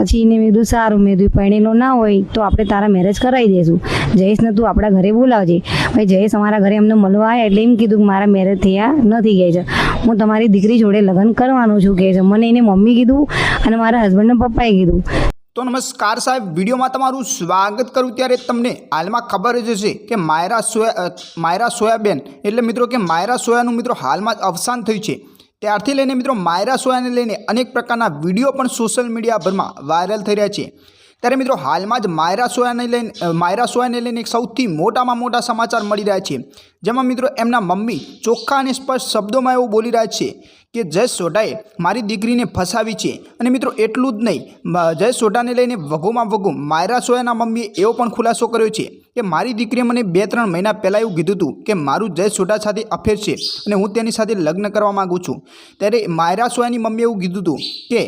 પછી એને મેં કીધું સારું, મેં કીધું પરણેલો ના હોય તો આપણે તારા મેરેજ કરાવી દઈશું, જયેશને તું આપણા ઘરે બોલાવજે. ભાઈ જયેશ અમારા ઘરે અમને મળવા આવ્યા એટલે એમ કીધું કે મારા મેરેજ થયા નથી, કહે છે હું તમારી દીકરી જોડે લગ્ન કરવાનું છું, કહે છે. મને એને મમ્મી કીધું અને મારા હસબન્ડના પપ્પાએ કીધું. તો નમસ્કાર સાહેબ, વિડીયોમાં તમારું સ્વાગત કરું ત્યારે તમને હાલમાં ખબર જ હશે કે માયરા સોયાબેન એટલે મિત્રો કે માયરા સોયાનું મિત્રો હાલમાં જ અવસાન થયું છે. ત્યારથી લઈને મિત્રો માયરા સોયાને લઈને અનેક પ્રકારના વિડીયો પણ સોશિયલ મીડિયા ભરમાં વાયરલ થઈ રહ્યા છે. ત્યારે મિત્રો હાલમાં જ માયરા સોયાને લઈને એક સૌથી મોટામાં મોટા સમાચાર મળી રહ્યા છે, જેમાં મિત્રો એમના મમ્મી ચોખ્ખા અને સ્પષ્ટ શબ્દોમાં એવું બોલી રહ્યા છે કે જયેશ સોઢાએ મારી દીકરીને ફસાવી છે. અને મિત્રો એટલું જ નહીં, જયેશ સોઢાને લઈને વઘુમાં વઘુ માયરા સોયાના મમ્મીએ એવો પણ ખુલાસો કર્યો છે કે મારી દીકરીએ મને 2-3 મહિના પહેલાં એવું કીધું હતું કે મારું જયેશ સોઢા સાથે અફેર છે અને હું તેની સાથે લગ્ન કરવા માગું છું. ત્યારે માયરા સોયાની મમ્મીએ એવું કીધું હતું કે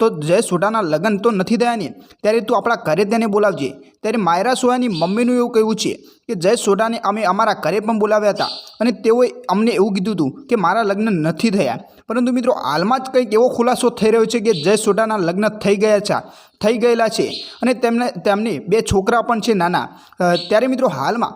તો જયેશ સોઢાના લગ્ન તો નથી થયા ને, ત્યારે તું આપણા ઘરે તેને બોલાવજે. ત્યારે માયરા સોયાની મમ્મીનું એવું કહેવું છે કે જયેશ સોઢાને અમે અમારા ઘરે પણ બોલાવ્યા હતા અને તેઓએ અમને એવું કીધું હતું કે મારા લગ્ન નથી થયા. પરંતુ મિત્રો હાલમાં જ કંઈક એવો ખુલાસો થઈ રહ્યો છે કે જયેશ સોઢાના લગ્ન થઈ ગયેલા છે અને તેમને 2 છોકરા પણ છે નાના. ત્યારે મિત્રો હાલમાં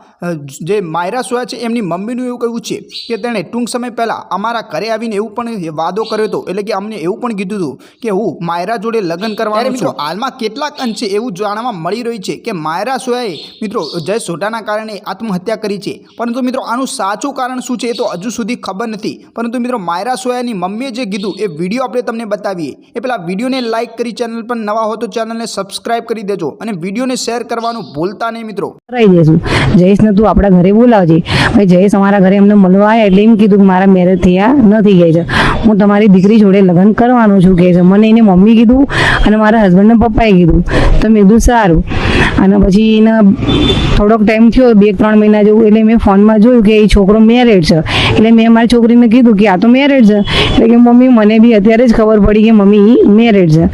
જે માયરા સોયા છે એમની મમ્મીનું એવું કહેવું છે કે તેણે ટૂંક સમય પહેલાં અમારા ઘરે આવીને એવું પણ વાદો કર્યો હતો, એટલે કે અમને એવું પણ કીધું હતું કે હું માયરા જોડે લગ્ન કરવાનું છું. હાલમાં કેટલાક અંશે એવું જાણવા મળી રહ્યું છે કે માયરા સોયાએ મિત્રો જયેશ સોઢાના કારણે આત્મહત્યા કરી છે. પરંતુ મિત્રો આનું સાચું કારણ શું છે એ તો હજુ સુધી ખબર નથી. પરંતુ મિત્રો માયરા સોયાની મમ્મીએ જે કીધું એ વિડીયો આપણે તમને બતાવીએ એ પહેલાં વિડીયોને લાઇક કરી, ચેનલ પર નવા હો તો ચેનલને સબસ્ક્રાઇબ કરી દેજો અને વિડીયોને શેર કરવાનું ભૂલતા નહીં મિત્રો. કરાવી દઈશું, જયેશને તું આપણા ઘરે બોલાવજે. ભાઈ જયેશ અમારા ઘરે અમને મળવા આવ્યા એટલે એમ કીધું કે મારા મેરેજ થયા નથી, કહે છે હું તમારી દીકરી જોડે લગ્ન કરવાનું છું, કહે છે. મને એને મમ્મી કીધું અને મારા હસબન્ડના પપ્પાએ કીધું. તો મેં કીધું સારું. અને પછી એને થોડોક ટાઈમ થયો, 2-3 મહિના જેવું, એટલે મેં ફોનમાં જોયું કે એ છોકરો મેરેડ છે. એટલે મેં મારી છોકરીને કીધું કે આ તો મેરેડ છે. એટલે કે મમ્મી મને બી અત્યારે જ ખબર પડી કે મમ્મી મેરેડ છે.